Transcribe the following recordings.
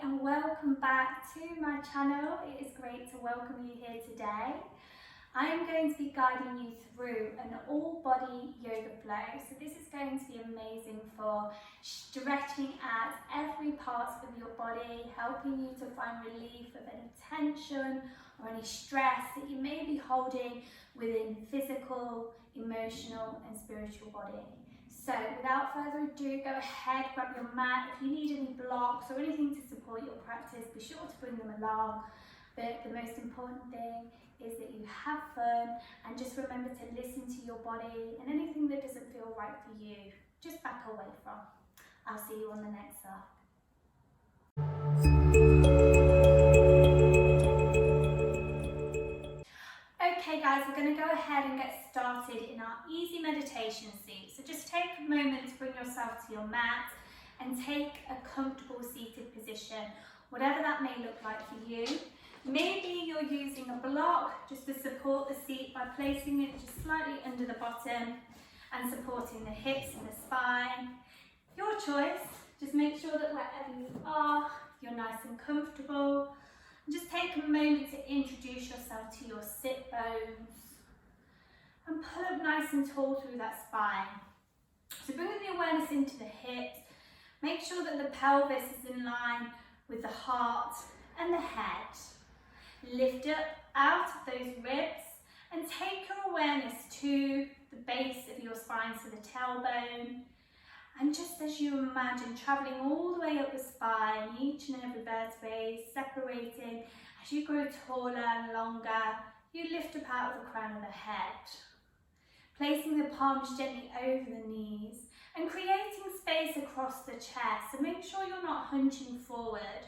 and welcome back to my channel. It is great to welcome you here today. I am going to be guiding you through an all-body yoga flow. So this is going to be amazing for stretching out every part of your body, helping you to find relief of any tension or any stress that you may be holding within physical, emotional and spiritual body. So without further ado, go ahead, grab your mat. If you need any blocks or anything to support your practice, be sure to bring them along. But the most important thing is that you have fun and just remember to listen to your body, and anything that doesn't feel right for you, just back away from. I'll see you on the next slide. Okay guys, we're going to go ahead and get started in our easy meditation seat. So just take a moment to bring yourself to your mat and take a comfortable seated position, whatever that may look like for you. Maybe you're using a block just to support the seat by placing it just slightly under the bottom and supporting the hips and the spine. Your choice. Just make sure that wherever you are, you're nice and comfortable. Just take a moment to introduce yourself to your sit bones and pull up nice and tall through that spine. So bringing the awareness into the hips, make sure that the pelvis is in line with the heart and the head. Lift up out of those ribs and take your awareness to the base of your spine, so the tailbone. And just as you imagine travelling all the way up the spine, each and every vertebrae separating, as you grow taller and longer, you lift up out of the crown of the head. Placing the palms gently over the knees and creating space across the chest. So make sure you're not hunching forward.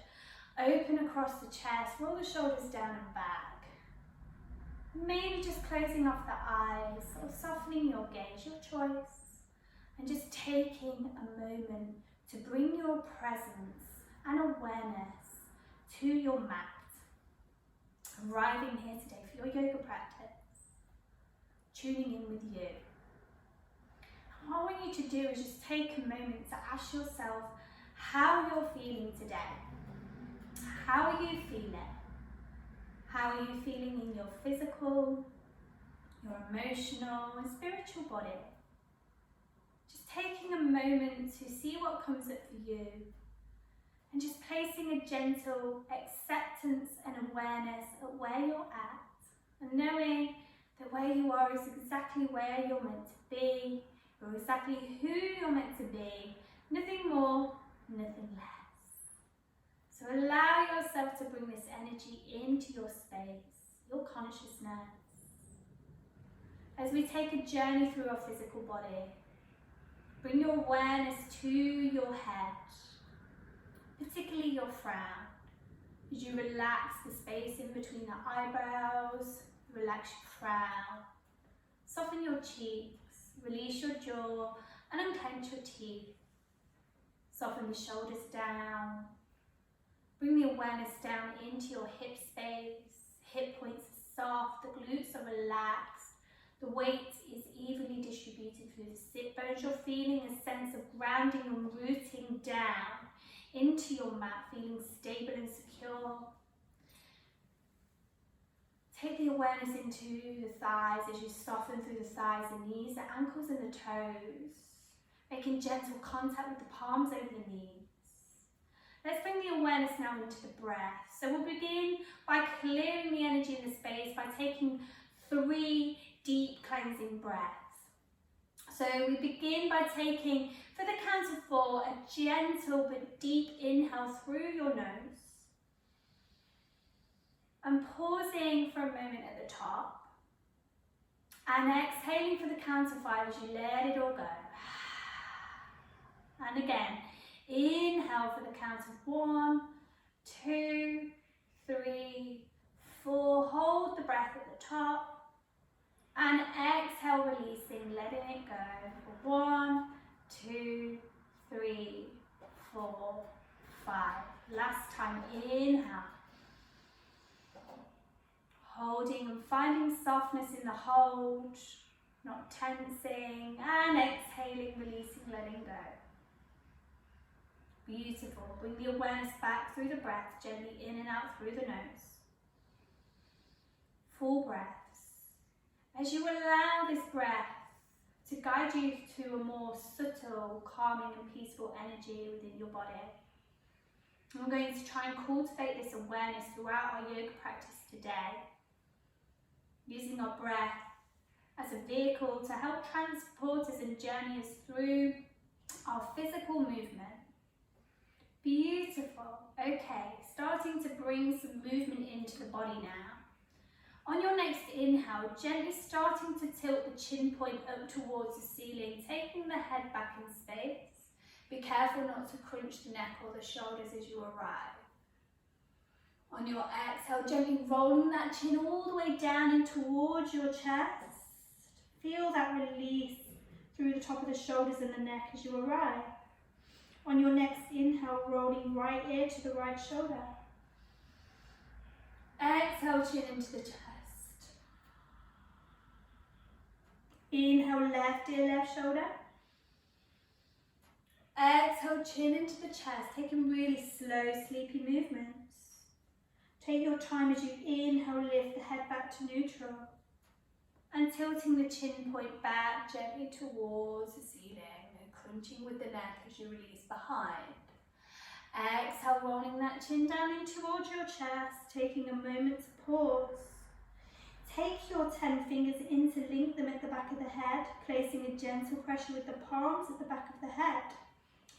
Open across the chest, roll the shoulders down and back. Maybe just closing off the eyes or softening your gaze, your choice. And just taking a moment to bring your presence and awareness to your mat. Arriving here today for your yoga practice, tuning in with you. And what I want you to do is just take a moment to ask yourself how you're feeling today. How are you feeling? How are you feeling in your physical, your emotional and spiritual body? Just taking a moment to see what comes up for you and just placing a gentle acceptance and awareness at where you're at, and knowing that where you are is exactly where you're meant to be, you're exactly who you're meant to be, nothing more, nothing less. So allow yourself to bring this energy into your space, your consciousness, as we take a journey through our physical body. Bring your awareness to your head, particularly your frown. As you relax the space in between the eyebrows, relax your frown, soften your cheeks, release your jaw and unclench your teeth. Soften the shoulders down. Bring the awareness down into your hip space. Hip points are soft, the glutes are relaxed. The weight is evenly distributed through the sit bones. You're feeling a sense of grounding and rooting down into your mat, feeling stable and secure. Take the awareness into the thighs as you soften through the thighs and knees, the ankles and the toes, making gentle contact with the palms over the knees. Let's bring the awareness now into the breath. So we'll begin by clearing the energy in the space by taking 3 deep cleansing breaths. So we begin by taking, for the count of 4, a gentle but deep inhale through your nose. And pausing for a moment at the top. And exhaling for the count of 5 as you let it all go. And again, inhale for the count of 1, 2, 3, 4. Hold the breath at the top. And exhale, releasing, letting it go for 1, 2, 3, 4, 5. Last time, inhale. Holding and finding softness in the hold, not tensing, and exhaling, releasing, letting go. Beautiful. Bring the awareness back through the breath, gently in and out through the nose. Full breaths. As you allow this breath to guide you to a more subtle, calming and peaceful energy within your body, we're going to try and cultivate this awareness throughout our yoga practice today, using our breath as a vehicle to help transport us and journey us through our physical movement. Beautiful. Okay, starting to bring some movement into the body now. On your next inhale, gently starting to tilt the chin point up towards the ceiling, taking the head back in space. Be careful not to crunch the neck or the shoulders as you arrive. On your exhale, gently rolling that chin all the way down and towards your chest. Feel that release through the top of the shoulders and the neck as you arrive. On your next inhale, rolling right ear to the right shoulder. Exhale, chin into the chest. Inhale, left ear, left shoulder. Exhale, chin into the chest, taking really slow, sleepy movements. Take your time as you inhale, lift the head back to neutral. And tilting the chin point back gently towards the ceiling and crunching with the neck as you release behind. Exhale, rolling that chin down in towards your chest, taking a moment to pause. Take your 10 fingers, interlink them at the back of the head, placing a gentle pressure with the palms at the back of the head.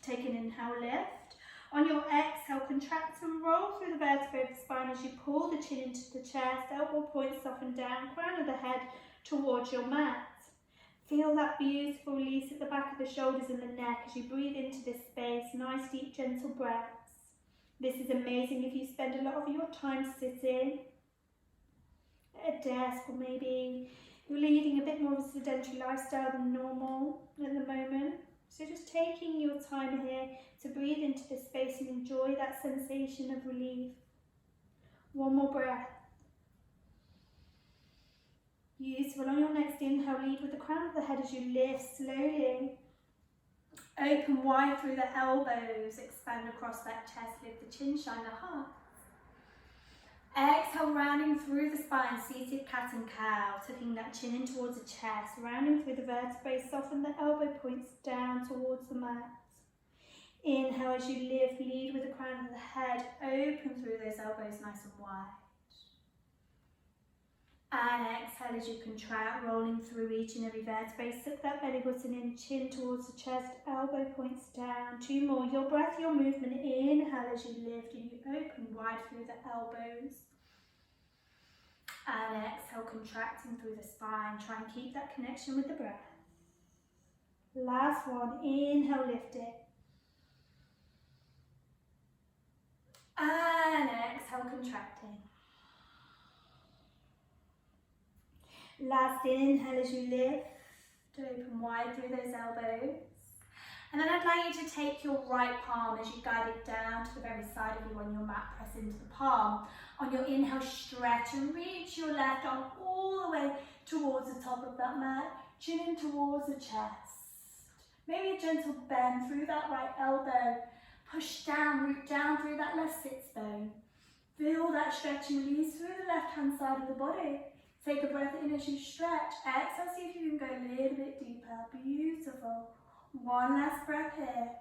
Take an inhale, lift. On your exhale, contract and roll through the vertebrae of the spine as you pull the chin into the chest, elbow points soften down, crown of the head towards your mat. Feel that beautiful release at the back of the shoulders and the neck as you breathe into this space. Nice, deep, gentle breaths. This is amazing if you spend a lot of your time sitting at a desk, or maybe you're leading a bit more of a sedentary lifestyle than normal at the moment. So just taking your time here to breathe into this space and enjoy that sensation of relief. One more breath. Beautiful. On your next inhale, lead with the crown of the head as you lift slowly. Open wide through the elbows, expand across that chest, lift the chin, shine the heart. Exhale, rounding through the spine, seated cat and cow, tucking that chin in towards the chest, rounding through the vertebrae, soften the elbow points down towards the mat. Inhale as you lift, lead with the crown of the head, open through those elbows nice and wide. And exhale as you contract, rolling through each and every vertebrae, suck that belly button in, chin towards the chest, elbow points down. 2 more, your breath, your movement. Inhale as you lift and you open wide through the elbows. And exhale, contracting through the spine. Try and keep that connection with the breath. Last one, inhale, lift it. And exhale, contracting. Last inhale as you lift, open wide through those elbows. And then I'd like you to take your right palm as you guide it down to the very side of you on your mat, press into the palm. On your inhale, stretch and reach your left arm all the way towards the top of that mat, chin in towards the chest. Maybe a gentle bend through that right elbow. Push down, root down through that left sits bone. Feel that stretch and release through the left hand side of the body. Take a breath in as you stretch. Exhale, see if you can go a little bit deeper. Beautiful. One last breath here.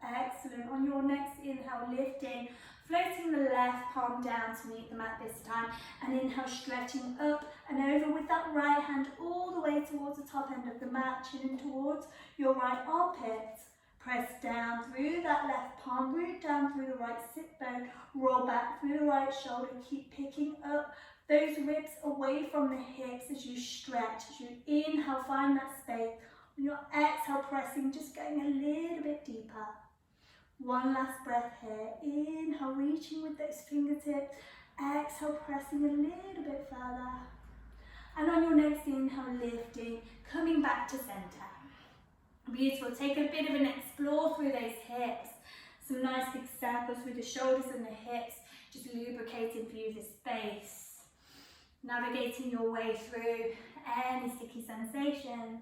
Excellent. On your next inhale, lifting, floating the left palm down to meet the mat this time. And inhale, stretching up and over with that right hand all the way towards the top end of the mat, chin in towards your right armpit. Press down through that left palm, root down through the right sit bone, roll back through the right shoulder, keep picking up those ribs away from the hips as you stretch. As you inhale, find that space. On your exhale, pressing, just going a little bit deeper. One last breath here. Inhale, reaching with those fingertips. Exhale, pressing a little bit further. And on your next inhale, lifting, coming back to center. Beautiful. Take a bit of an explore through those hips. Some nice big circles through the shoulders and the hips, just lubricating for you the space. Navigating your way through any sticky sensations.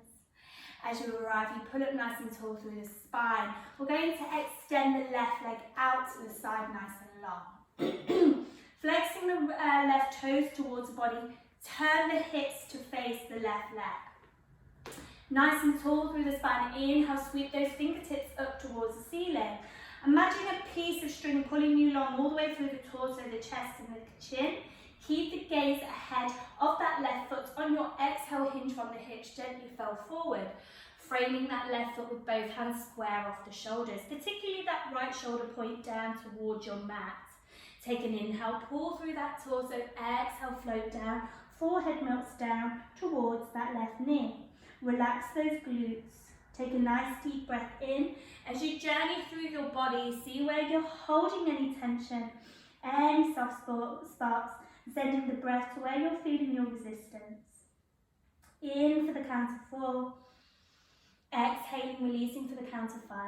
As you arrive, you pull up nice and tall through the spine. We're going to extend the left leg out to the side nice and long. Flexing the left toes towards the body, turn the hips to face the left leg. Nice and tall through the spine. Inhale, sweep those fingertips up towards the ceiling. Imagine a piece of string pulling you along all the way through the torso, the chest and the chin. Keep the gaze ahead of that left foot. On your exhale, hinge from the hips, gently fall forward. Framing that left foot with both hands square off the shoulders, particularly that right shoulder point down towards your mat. Take an inhale, pull through that torso, exhale, float down, forehead melts down towards that left knee. Relax those glutes. Take a nice deep breath in. As you journey through your body, see where you're holding any tension, any soft spots, sending the breath to where you're feeling your resistance. In for the count of 4. Exhaling, releasing for the count of 5.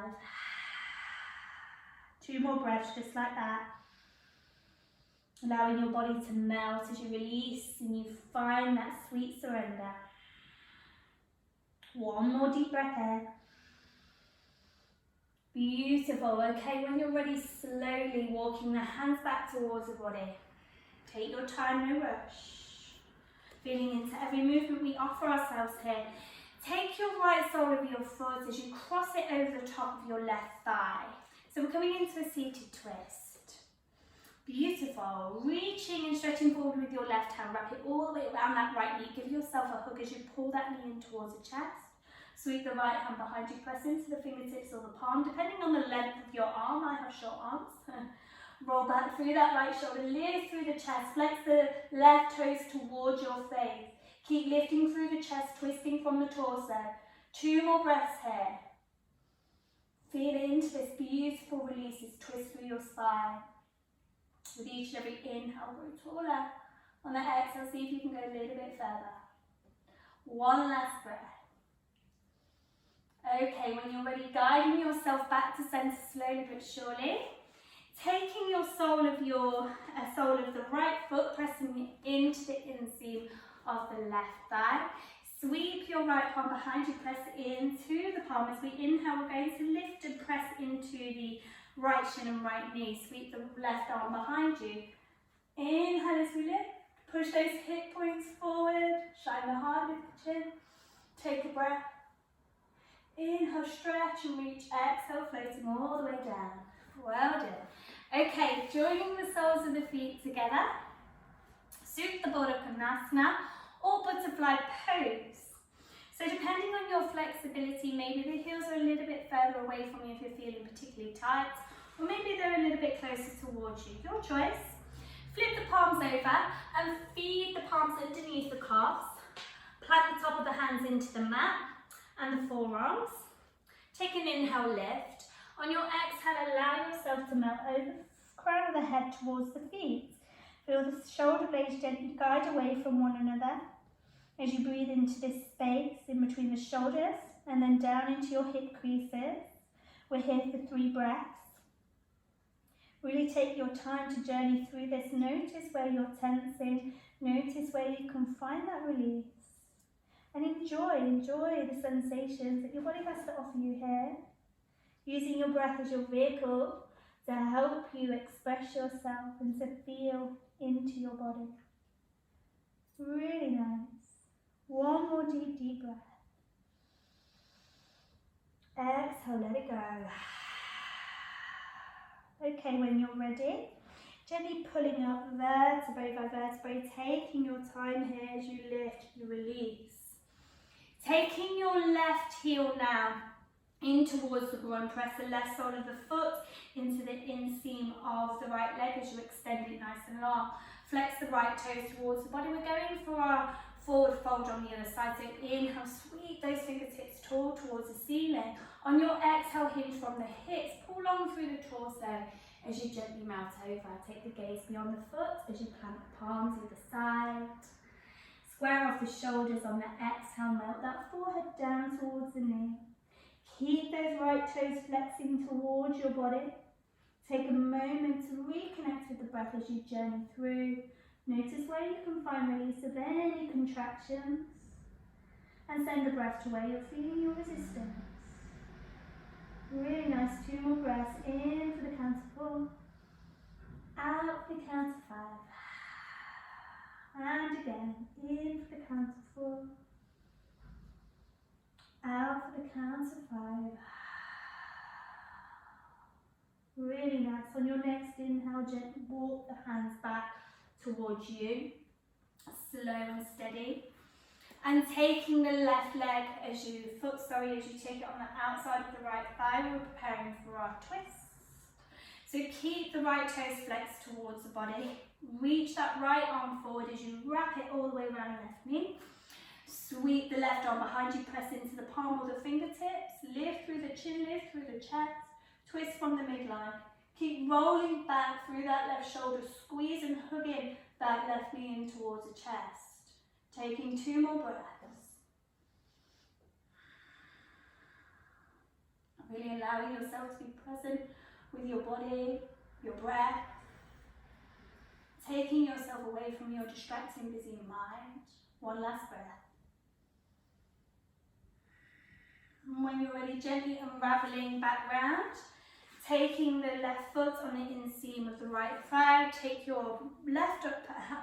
2 more breaths just like that. Allowing your body to melt as you release and you find that sweet surrender. 1 more deep breath here. Beautiful. Okay, when you're ready, slowly walking the hands back towards the body. Take your time, no rush. Feeling into every movement we offer ourselves here. Take your right sole of your foot as you cross it over the top of your left thigh. So we're coming into a seated twist. Beautiful. Reaching and stretching forward with your left hand. Wrap it all the way around that right knee. Give yourself a hug as you pull that knee in towards the chest. Sweep the right hand behind you. Press into the fingertips or the palm. Depending on the length of your arm, I have short arms. Roll back through that right shoulder. Lift through the chest. Flex the left toes towards your face. Keep lifting through the chest, twisting from the torso. 2 more breaths here. Feel into this beautiful release as twist through your spine. With each and every inhale, grow taller. On the exhale, see if you can go a little bit further. 1 last breath. Okay, when you're ready, guiding yourself back to center slowly but surely. Taking your sole of the right foot, pressing it into the inseam of the left thigh. Sweep your right palm behind you, press into the palm. As we inhale, we're going to lift and press into the right shin and right knee. Sweep the left arm behind you. Inhale as we lift. Push those hip points forward. Shine the heart, lift the chin. Take a breath. Inhale, stretch and reach. Exhale, floating all the way down. Well done. Okay, joining the soles of the feet together. Supta Baddha Konasana or butterfly pose. So depending on your flexibility, maybe the heels are a little bit further away from you if you're feeling particularly tight, or maybe they're a little bit closer towards you. Your choice. Flip the palms over and feed the palms underneath the calves. Plant the top of the hands into the mat and the forearms. Take an inhale, lift. On your exhale, allow yourself to melt over the crown of the head towards the feet. Feel the shoulder blades gently guide away from one another as you breathe into this space in between the shoulders and then down into your hip creases. We're here for 3 breaths. Really take your time to journey through this. Notice where you're tensing. Notice where you can find that release. And enjoy the sensations that your body has to offer you here. Using your breath as your vehicle to help you express yourself and to feel into your body. Really nice. 1 more deep breath. Exhale, let it go. Okay, when you're ready, gently pulling up vertebrae by vertebrae, taking your time here as you lift, you release. Taking your left heel now in towards the groin, press the left sole of the foot into the inseam of the right leg as you extend it nice and long. Flex the right toes towards the body. We're going for our forward fold on the other side. So inhale, sweep those fingertips tall towards the ceiling. On your exhale, hinge from the hips. Pull on through the torso as you gently melt over. Take the gaze beyond the foot as you plant the palms either side. Square off the shoulders on the exhale. Melt that forehead down towards the knee. Keep those right toes flexing towards your body. Take a moment to reconnect with the breath as you journey through. Notice where you can find release of any contractions. And send the breath to where you're feeling your resistance. Really nice. 2 more breaths. In for the count of 4. Out for the count of 5. And again. In for the count of 4. Out for the count of 5. Really nice. On your next inhale, gently walk the hands back towards you. Slow and steady. And taking the left leg as you take it on the outside of the right thigh, we're preparing for our twist. So keep the right toes flexed towards the body. Reach that right arm forward as you wrap it all the way around the left knee. Sweep the left arm behind you, press into the palm or the fingertips. Lift through the chin, lift through the chest. Twist from the midline. Keep rolling back through that left shoulder. Squeeze and hugging that left knee in towards the chest. Taking 2 more breaths. Really allowing yourself to be present with your body, your breath. Taking yourself away from your distracting, busy mind. 1 last breath. And when you're ready, gently unraveling back round. Taking the left foot on the inseam of the right thigh, take your left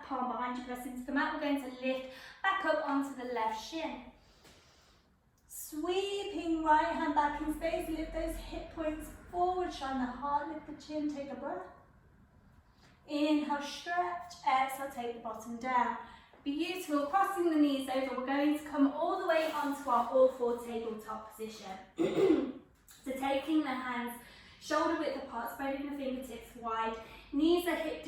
palm behind you, press into the mat. We're going to lift back up onto the left shin. Sweeping right hand back in space, lift those hip points forward, shine the heart, lift the chin, take a breath. Inhale, stretch, exhale, take the bottom down. Beautiful, crossing the knees over, we're going to come all the way onto our all-4 tabletop position. So taking the hands shoulder width apart, spreading the fingertips wide, knees are hip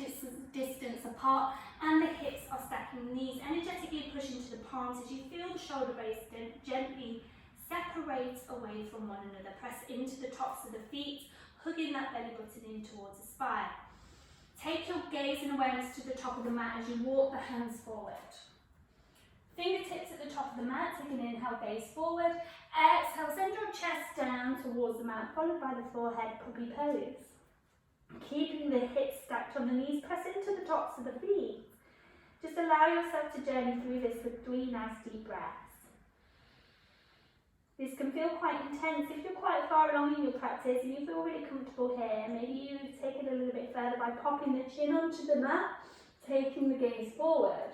distance apart, and the hips are stacking the knees. Energetically push into the palms as you feel the shoulder blades gently separate away from one another. Press into the tops of the feet, hugging that belly button in towards the spine. Take your gaze and awareness to the top of the mat as you walk the hands forward. Fingertips at the top of the mat, take an inhale, gaze forward. Exhale, send your chest down towards the mat, followed by the forehead, puppy pose. Keeping the hips stacked on the knees, press into the tops of the feet. Just allow yourself to journey through this with 3 nice deep breaths. This can feel quite intense. If you're quite far along in your practice and you feel really comfortable here, maybe you take it a little bit further by popping the chin onto the mat, taking the gaze forward.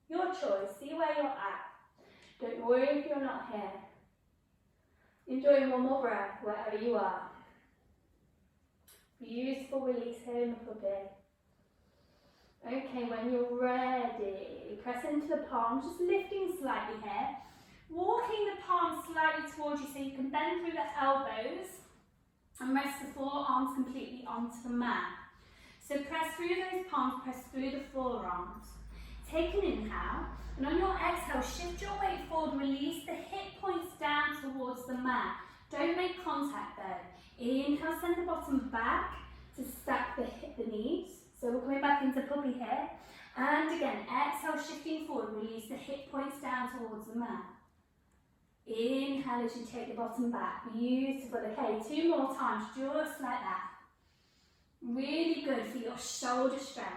Your choice, see where you're at. Don't worry if you're not here. Enjoy 1 more breath wherever you are. Beautiful release here in the puppy. Okay, when you're ready, press into the palms, just lifting slightly here. Walking the palms slightly towards you so you can bend through the elbows and rest the forearms completely onto the mat. So press through those palms, press through the forearms. Take an inhale, and on your exhale, shift your weight forward, release the hip points down towards the mat. Don't make contact though. Inhale, send the bottom back to stack the knees. So we're coming back into puppy here. And again, exhale, shifting forward, release the hip points down towards the mat. Inhale as you take the bottom back. Beautiful. Okay, 2 more times, just like that. Really good for your shoulder strength.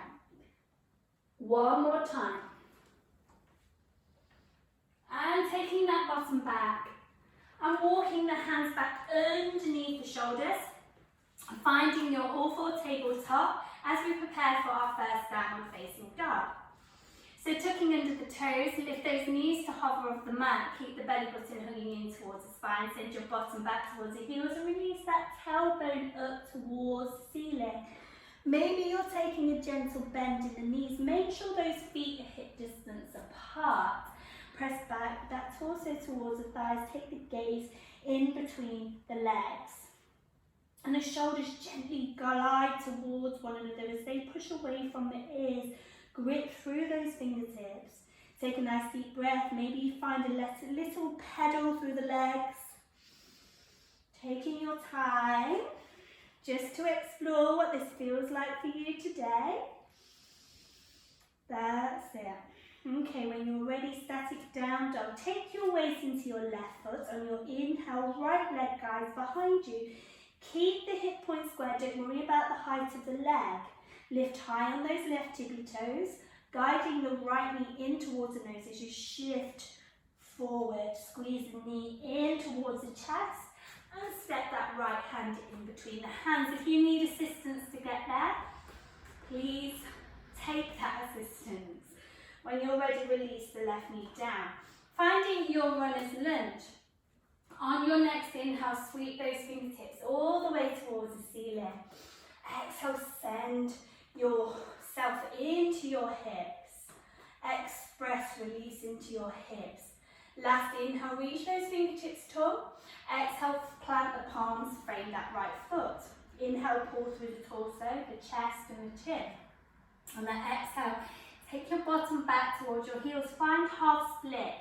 1 more time. And taking that bottom back and walking the hands back underneath the shoulders. Finding your all-4 tabletop as we prepare for our first downward facing dog. So tucking under the toes, lift those knees to hover off the mat. Keep the belly button hugging in towards the spine. Send your bottom back towards the heels and release that tailbone up towards the ceiling. Maybe you're taking a gentle bend in the knees. Make sure those feet are hip distance apart. Press back, that torso towards the thighs. Take the gaze in between the legs. And the shoulders gently glide towards one another as they push away from the ears. Grip through those fingertips. Take a nice deep breath. Maybe you find a little pedal through the legs. Taking your time just to explore what this feels like for you today. That's it. Okay, when you're ready, static down dog. Take your weight into your left foot. On your inhale, right leg guides behind you. Keep the hip point square. Don't worry about the height of the leg. Lift high on those left tippy toes, guiding the right knee in towards the nose as you shift forward. Squeeze the knee in towards the chest and step that right hand in between the hands. If you need assistance to get there, please take that assistance. When you're ready, release the left knee down. Finding your runner's lunge. On your next inhale, sweep those fingertips all the way towards the ceiling. Exhale, send yourself into your hips. Express, release into your hips. Last inhale, reach those fingertips tall. Exhale, plant the palms, frame that right foot. Inhale, pull through the torso, the chest and the chin. On that exhale, take your bottom back towards your heels. Find half split.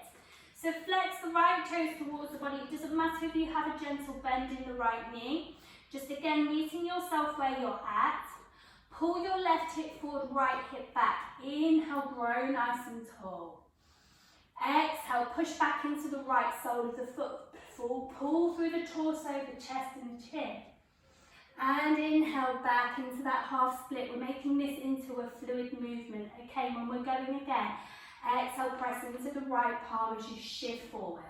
So flex the right toes towards the body. It doesn't matter if you have a gentle bend in the right knee. Just again, meeting yourself where you're at. Pull your left hip forward, right hip back. Inhale, grow nice and tall. Exhale, push back into the right sole of the foot. Pull through the torso, the chest and the chin. And inhale back into that half split. We're making this into a fluid movement. Okay, when we're going again, exhale, press into the right palm as you shift forward.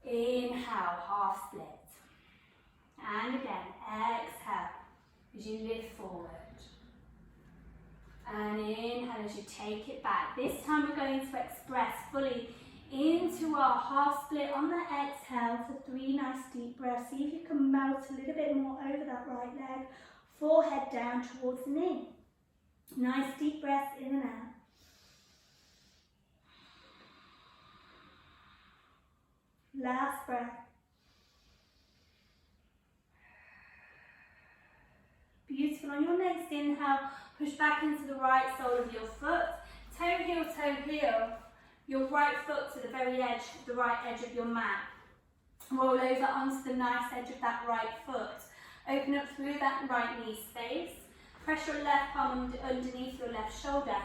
Inhale, half split. And again, exhale as you lift forward. And inhale as you take it back. This time we're going to express fully into our half split. On the exhale for 3 nice deep breaths. See if you can melt a little bit more over that right leg. Forehead down towards the knee. Nice deep breaths in and out. Last breath. Beautiful. On your next inhale, push back into the right sole of your foot. Toe heel, your right foot to the very edge, the right edge of your mat. Roll over onto the nice edge of that right foot. Open up through that right knee space. Press your left palm underneath your left shoulder.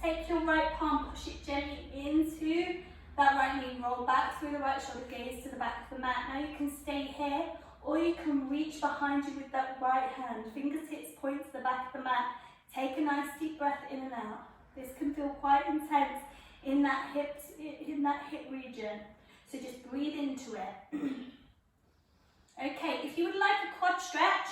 Take your right palm, push it gently into that right knee. Roll back through the right shoulder, gaze to the back of the mat. Now you can stay here, or you can reach behind you with that right hand. Fingertips point to the back of the mat. Take a nice deep breath in and out. This can feel quite intense in that hip region. So just breathe into it. Okay, if you would like a quad stretch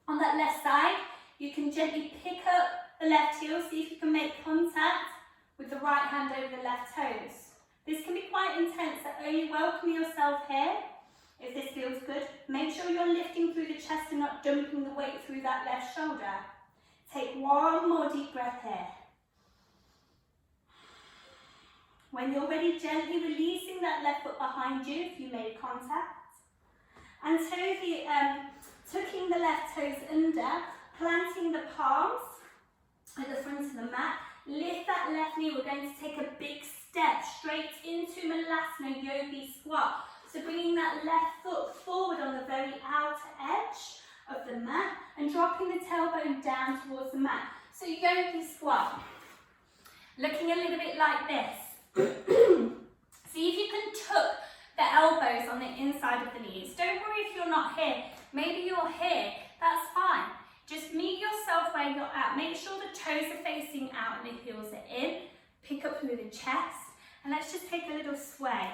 on that left side, you can gently pick up the left heel. See if you can make contact with the right hand over the left toes. This can be quite intense, so only welcome yourself here. If this feels good, make sure you're lifting through the chest and not dumping the weight through that left shoulder. Take one more deep breath here. When you're ready, gently releasing that left foot behind you if you made contact. And tucking the left toes under, planting the palms at the front of the mat. Lift that left knee. We're going to take a big step straight into Malasana Yogi Squat. So bringing that left foot forward on the very outer edge of the mat and dropping the tailbone down towards the mat. So Yogi Squat, looking a little bit like this. See if you can tuck the elbows on the inside of the knees. Don't worry if you're not here. Maybe you're here, that's fine. Just meet yourself where you're at. Make sure the toes are facing out and the heels are in. Pick up through the chest. And let's just take a little sway,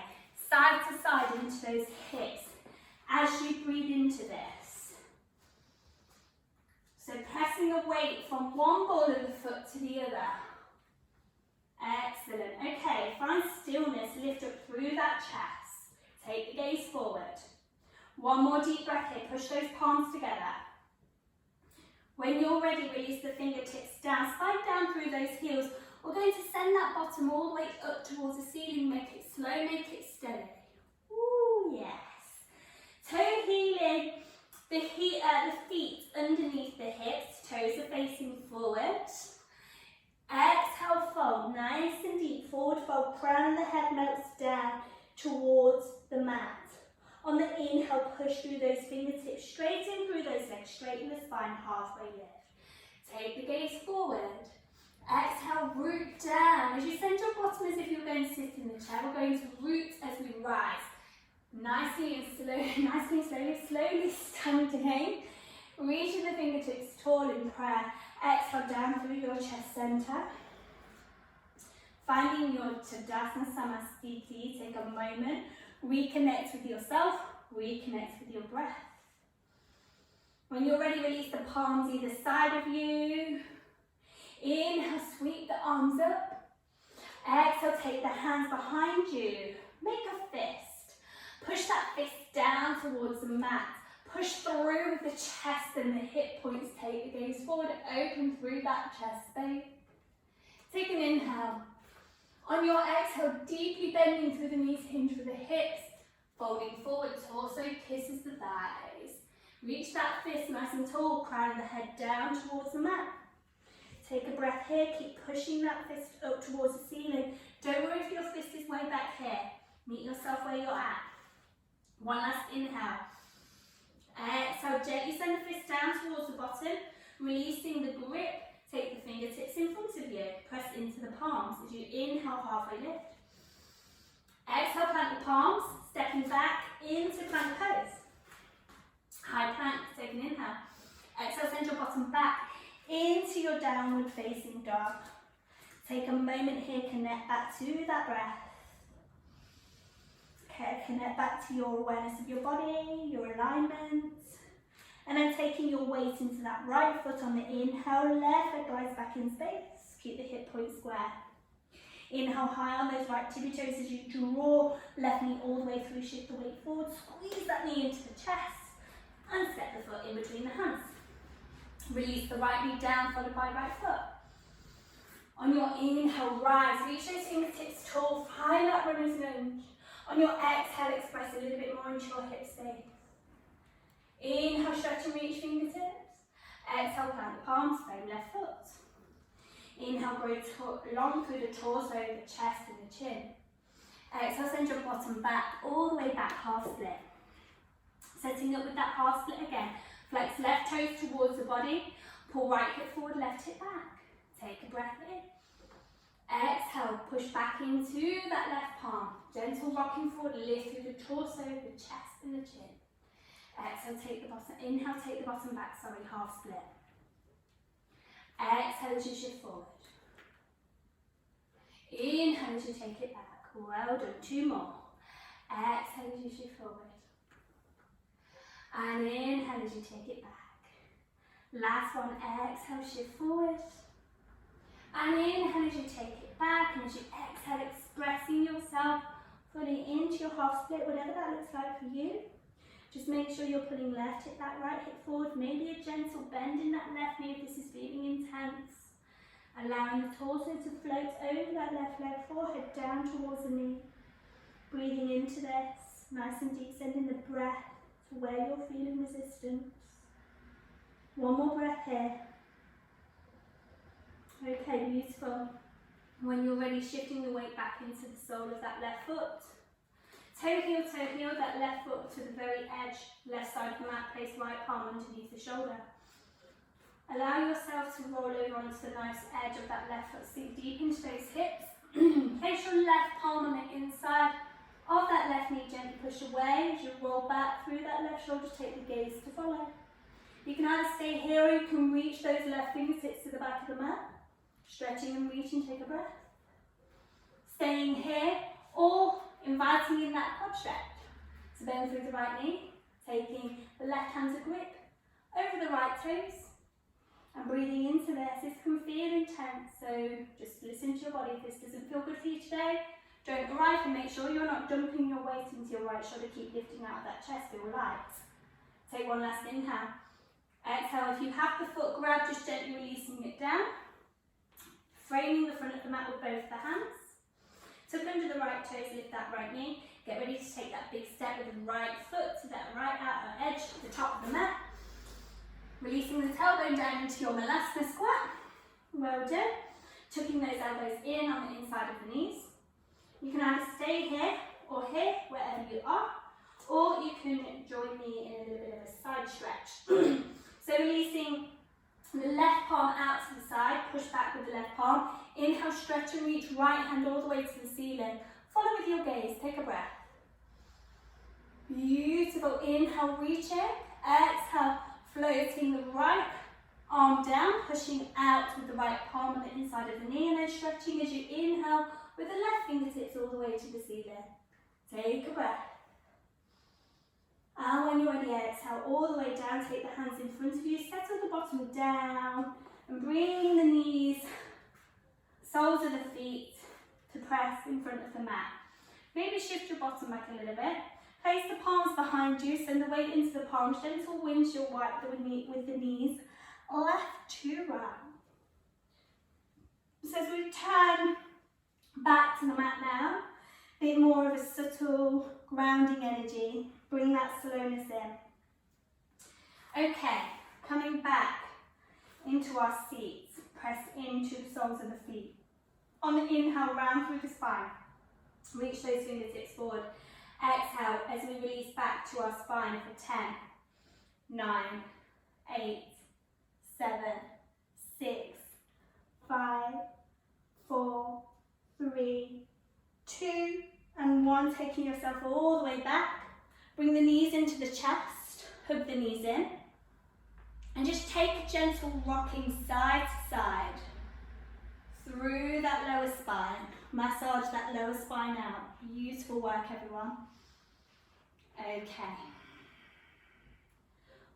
side to side into those hips as you breathe into this. So pressing a weight from one ball of the foot to the other. Excellent. Okay, find stillness, lift up through that chest. Take the gaze forward. One more deep breath here, push those palms together. When you're ready, release the fingertips down, slide down through those heels. We're going to send that bottom all the way up towards the ceiling, make it slow, make it steady. Ooh, yes. Toe heeling, the feet underneath the hips, toes are facing forward. Exhale, fold, nice and deep, forward fold, crown of the head melts down towards the mat. On the inhale, push through those fingertips, straighten through those legs, straighten the spine, halfway lift. Take the gaze forward. Exhale, root down. As you send your bottom as if you're going to sit in the chair, we're going to root as we rise. Nicely and slowly standing. Reaching the fingertips tall in prayer. Exhale down through your chest center. Finding your Tadasana Samasthiti, take a moment, reconnect with yourself, reconnect with your breath. When you're ready, release the palms either side of you. Inhale, sweep the arms up. Exhale, take the hands behind you. Make a fist. Push that fist down towards the mat. Push through with the chest and the hip points. Take the gaze forward, open through that chest space. Take an inhale. On your exhale, deeply bending through the knees, hinge with the hips. Folding forward, torso kisses the thighs. Reach that fist nice and tall, crown of the head down towards the mat. Take a breath here, keep pushing that fist up towards the ceiling. Don't worry if your fist is way back here. Meet yourself where you're at. One last inhale. Exhale, gently send the fist down towards the bottom, releasing the grip. Take the fingertips in front of you. Press into the palms as you inhale, halfway lift. Exhale, plant the palms, stepping back into plank pose. High plank, take an inhale. Exhale, send your bottom back into your downward facing dog. Take a moment here, connect back to that breath. Okay, connect back to your awareness of your body, your alignment. And then taking your weight into that right foot on the inhale, left leg glides back in space. Keep the hip point square. Inhale high on those right tippy toes as you draw left knee all the way through, shift the weight forward, squeeze that knee into the chest, and step the foot in between the hands. Release the right knee down, followed by right foot. On your inhale, rise, reach those fingertips tall, find that runner's lunge. On your exhale, express a little bit more into your hip space. Inhale, stretch and reach fingertips. Exhale, plant the palms, frame left foot. Inhale, grow long through the torso, the chest and the chin. Exhale, send your bottom back, all the way back, half split. Setting up with that half split again. Flex left toes towards the body. Pull right hip forward, left hip back. Take a breath in. Exhale, push back into that left palm. Gentle rocking forward, lift through the torso, the chest and the chin. Exhale, take the bottom, inhale, take the bottom back, half split. Exhale as you shift forward. Inhale as you take it back. Well done, 2 more. Exhale as you shift forward. And inhale as you take it back. Last one, exhale, shift forward. And inhale as you take it back. And as you exhale, expressing yourself fully into your half split, whatever that looks like for you. Just make sure you're pulling left hip back, right hip forward. Maybe a gentle bend in that left knee if this is feeling intense. Allowing the torso to float over that left leg, forehead down towards the knee. Breathing into this, nice and deep, sending the breath to where you're feeling resistance. One more breath here. Okay, beautiful. When you're ready, shifting the weight back into the sole of that left foot. Toe heel, that left foot to the very edge, left side of the mat, place right palm underneath the shoulder. Allow yourself to roll over onto the nice edge of that left foot, sink deep into those hips. Place your left palm on the inside of that left knee, gently push away as you roll back through that left shoulder, take the gaze to follow. You can either stay here or you can reach those left fingertips to the back of the mat. Stretching and reaching, take a breath. Staying here or inviting in that quad stretch. So bend through the right knee, taking the left hand to grip over the right toes and breathing into this. This can feel intense, so just listen to your body. If this doesn't feel good for you today, don't arrive and make sure you're not dumping your weight into your right shoulder. Keep lifting out of that chest, feel light. Take one last inhale. Exhale, if you have the foot grab, just gently releasing it down. Framing the front of the mat with both the hands. Tuck under the right toes, lift that right knee. Get ready to take that big step with the right foot to that right outer edge at the top of the mat. Releasing the tailbone down into your Malasana squat. Well done. Tucking those elbows in on the inside of the knees. You can either stay here or here, wherever you are, or you can join me in a little bit of a side stretch. So releasing the left palm out to the side, push back with the left palm. Inhale, stretch and reach, right hand all the way to the ceiling. Follow with your gaze, take a breath. Beautiful, inhale, reaching. Exhale, floating the right Arm down, pushing out with the right palm on the inside of the knee, and then stretching as you inhale with the left fingertips all the way to the ceiling. Take a breath. And when you're ready, exhale all the way down. Take the hands in front of you, settle the bottom down, and bring the knees, soles of the feet to press in front of the mat. Maybe shift your bottom back a little bit. Place the palms behind you, send the weight into the palms, gentle windshield wipe with the knees, left to right. So as we turn back to the mat now, a bit more of a subtle grounding energy, bring that slowness in. Okay, coming back into our seats, press into the soles of the feet. On the inhale, round through the spine, reach those fingertips forward. Exhale as we release back to our spine for 10, 9, 8, 7, 6, 5, 4, 3, 2, and 1. Taking yourself all the way back. Bring the knees into the chest, hug the knees in, and just take a gentle rocking side to side through that lower spine. Massage that lower spine out. Beautiful work, everyone. Okay.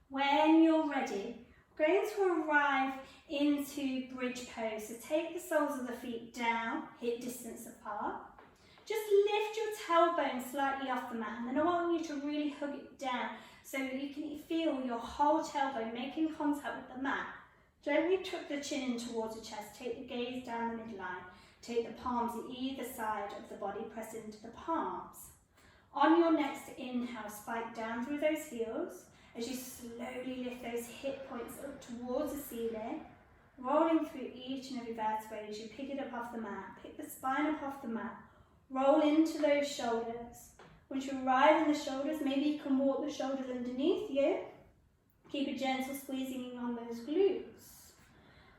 When you're ready, we're going to arrive into bridge pose. So take the soles of the feet down, hip distance apart. Just lift your tailbone slightly off the mat, and then I want you to really hug it down so that you can feel your whole tailbone making contact with the mat. Gently tuck the chin in towards the chest, take the gaze down the midline, take the palms at either side of the body, press into the palms. On your next inhale, spike down through those heels as you slowly lift those hip points up towards the ceiling, rolling through each and every vertebrae as you pick it up off the mat, pick the spine up off the mat, roll into those shoulders. Once you arrive in the shoulders, maybe you can walk the shoulders underneath you. Keep a gentle squeezing on those glutes.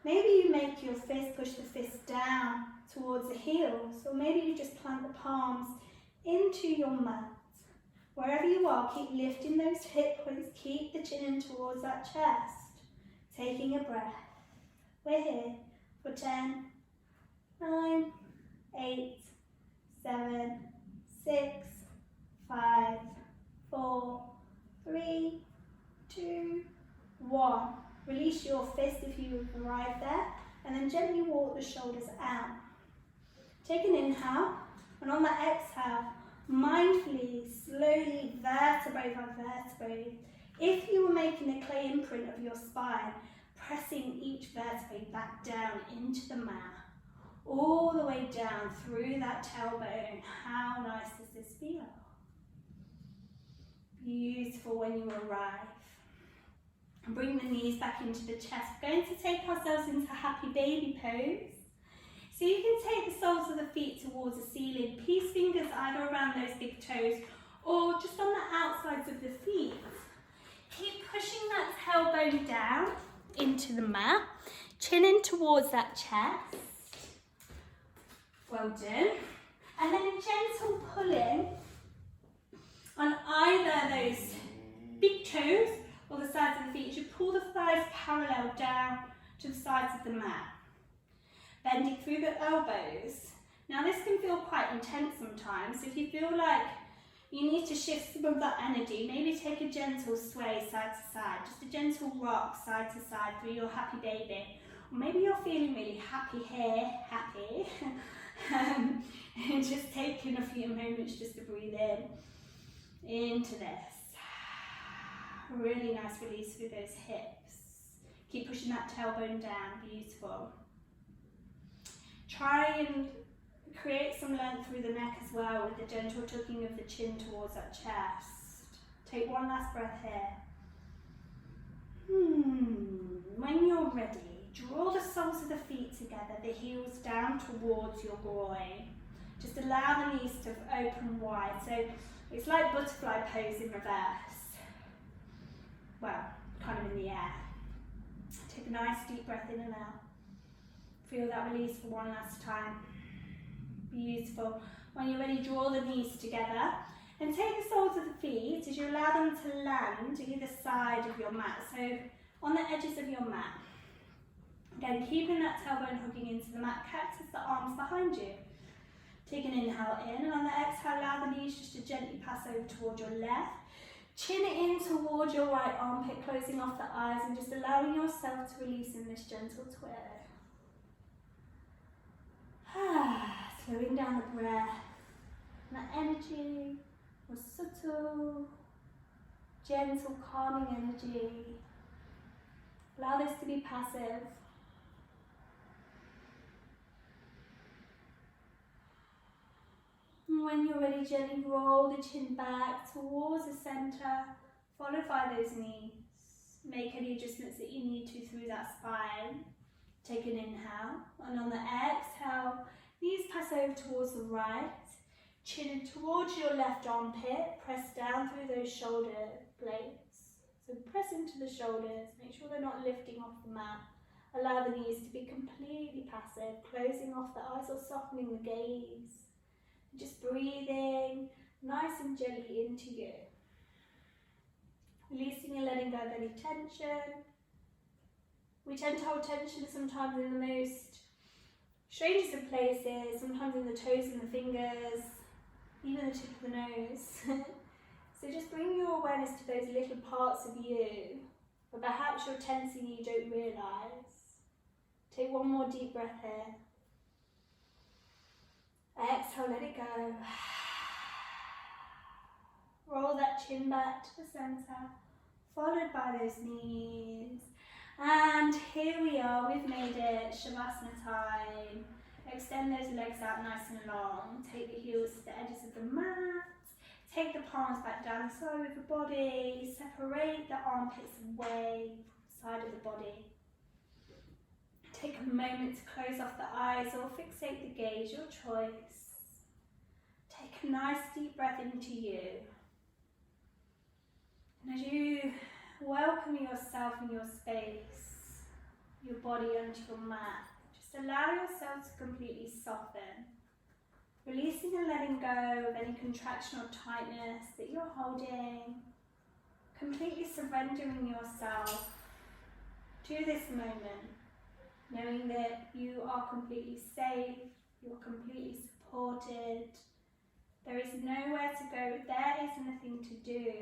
Maybe you make your fist, push the fist down towards the heels, or maybe you just plant the palms into your mat. Wherever you are, keep lifting those hip points, keep the chin in towards that chest. Taking a breath. We're here for 10, 9, 8, 7, 6, 5, 4, 3, 2, 1. Release your fist if you've arrived there, and then gently walk the shoulders out. Take an inhale, and on that exhale, mindfully, slowly, vertebrae by vertebrae. If you were making a clay imprint of your spine, pressing each vertebrae back down into the mat, all the way down through that tailbone. How nice does this feel? Beautiful when you arrive. And bring the knees back into the chest. We're going to take ourselves into happy baby pose. So you can take the soles of the feet towards the ceiling, peace fingers either around those big toes or just on the outsides of the feet. Keep pushing that tailbone down into the mat, chin in towards that chest. Well done. And then a gentle pulling on either those big toes or the sides of the feet as you pull the thighs parallel down to the sides of the mat. Bending through the elbows. Now this can feel quite intense sometimes. If you feel like you need to shift some of that energy, maybe take a gentle sway side to side, just a gentle rock side to side through your happy baby. Or maybe you're feeling really happy here, happy. And just taking a few moments just to breathe in into this. Really nice release through those hips. Keep pushing that tailbone down, beautiful. Try and create some length through the neck as well with the gentle tucking of the chin towards that chest. Take one last breath here. When you're ready, draw the soles of the feet together, the heels down towards your groin. Just allow the knees to open wide. So it's like butterfly pose in reverse. Well, kind of in the air. Take a nice deep breath in and out. Feel that release for one last time. Beautiful. When you're ready, draw the knees together and take the soles of the feet as you allow them to land either side of your mat. So on the edges of your mat. Again, keeping that tailbone hugging into the mat, cactus the arms behind you. Take an inhale in, and on the exhale, allow the knees just to gently pass over toward your left. Chin in towards your right armpit, closing off the eyes and just allowing yourself to release in this gentle twirl. Slowing down the breath. That energy was subtle, gentle, calming energy. Allow this to be passive. And when you're ready, gently roll the chin back towards the center, followed by those knees. Make any adjustments that you need to through that spine. Take an inhale, and on the exhale, knees pass over towards the right. Chin in towards your left armpit, press down through those shoulder blades. So press into the shoulders, make sure they're not lifting off the mat. Allow the knees to be completely passive, closing off the eyes or softening the gaze. Just breathing nice and gently into you. Releasing and letting go of any tension. We tend to hold tension sometimes in the most strangest of places, sometimes in the toes and the fingers, even the tip of the nose. So just bring your awareness to those little parts of you, but perhaps you're tensing and you don't realise. Take one more deep breath here. Exhale, let it go. Roll that chin back to the centre, followed by those knees. And here we are, we've made it, Shavasana time. Extend those legs out nice and long. Take the heels to the edges of the mat. Take the palms back down the side of the body. Separate the armpits away from the side of the body. Take a moment to close off the eyes or fixate the gaze, your choice. Take a nice deep breath into you. And as you welcome yourself in your space, your body onto your mat, just allow yourself to completely soften. Releasing and letting go of any contraction or tightness that you're holding. Completely surrendering yourself to this moment. Knowing that you are completely safe, you're completely supported. There is nowhere to go, there is nothing to do,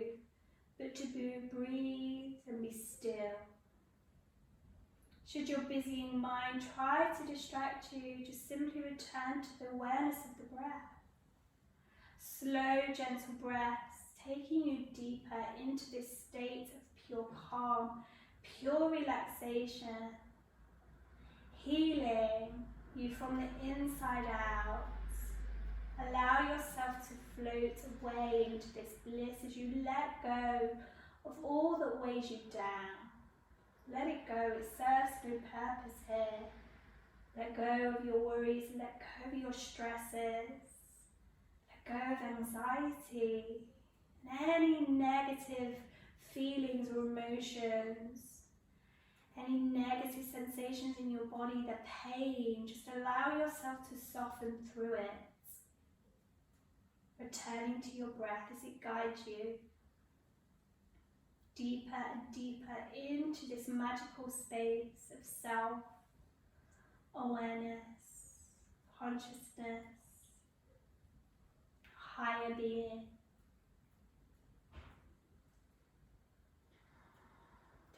but to breathe and be still. Should your busying mind try to distract you, just simply return to the awareness of the breath. Slow, gentle breaths, taking you deeper into this state of pure calm, pure relaxation, healing you from the inside out. Allow yourself to float away into this bliss as you let go of all that weighs you down. Let it go, it serves no purpose here. Let go of your worries, let go of your stresses, let go of anxiety, and any negative feelings or emotions, any negative sensations in your body, the pain, just allow yourself to soften through it. Returning to your breath as it guides you deeper and deeper into this magical space of self-awareness, consciousness, higher being.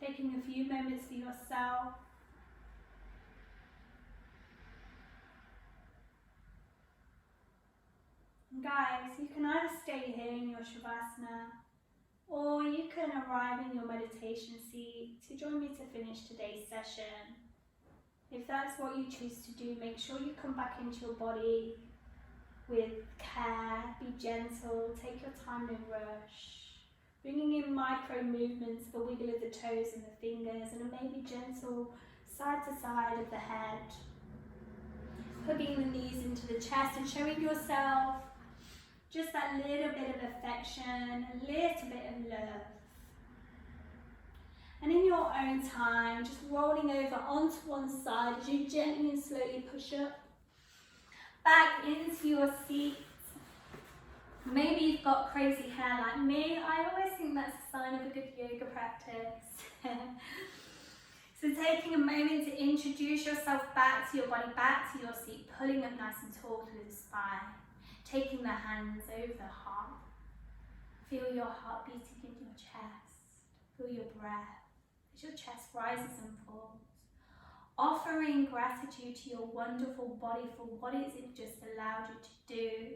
Taking a few moments for yourself. And guys, you can either stay here in your Shavasana, or you can arrive in your meditation seat to join me to finish today's session. If that's what you choose to do, make sure you come back into your body with care, be gentle, take your time, no rush. Bringing in micro movements, the wiggle of the toes and the fingers, and a maybe gentle side to side of the head. Hugging the knees into the chest and showing yourself just that little bit of affection, a little bit of love. And in your own time, just rolling over onto one side as you gently and slowly push up back into your seat. Maybe you've got crazy hair like me. I always think that's a sign of a good yoga practice. So taking a moment to introduce yourself back to your body, back to your seat, pulling up nice and tall through the spine. Taking the hands over the heart. Feel your heart beating in your chest. Feel your breath as your chest rises and falls. Offering gratitude to your wonderful body for what it just allowed you to do.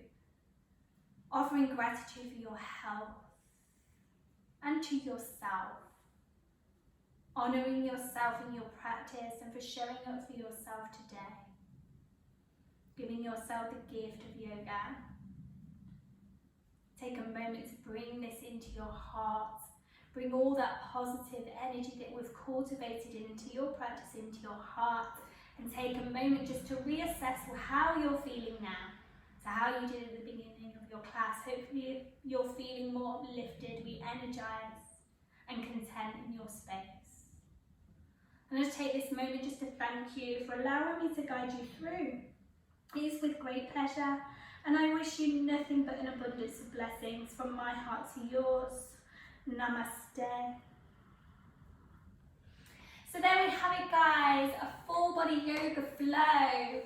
Offering gratitude for your health and to yourself. Honouring yourself in your practice and for showing up for yourself today. Giving yourself the gift of yoga. Take a moment to bring this into your heart. Bring all that positive energy that we've cultivated into your practice, into your heart. And take a moment just to reassess how you're feeling now. So how you did at the beginning of your class. Hopefully you're feeling more uplifted, re-energized and content in your space. I'm going to take this moment just to thank you for allowing me to guide you through. It is with great pleasure, and I wish you nothing but an abundance of blessings from my heart to yours. Namaste. So there we have it, guys, a full body yoga flow.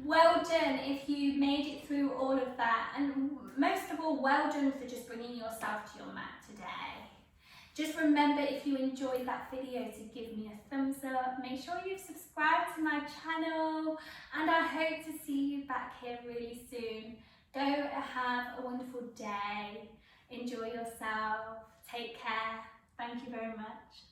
Well done if you made it through all of that, and most of all, well done for just bringing yourself to your mat today. Just remember, if you enjoyed that video, to give me a thumbs up. Make sure you've subscribed to my channel, and I hope to see you back here really soon. Go have a wonderful day. Enjoy yourself. Take care. Thank you very much.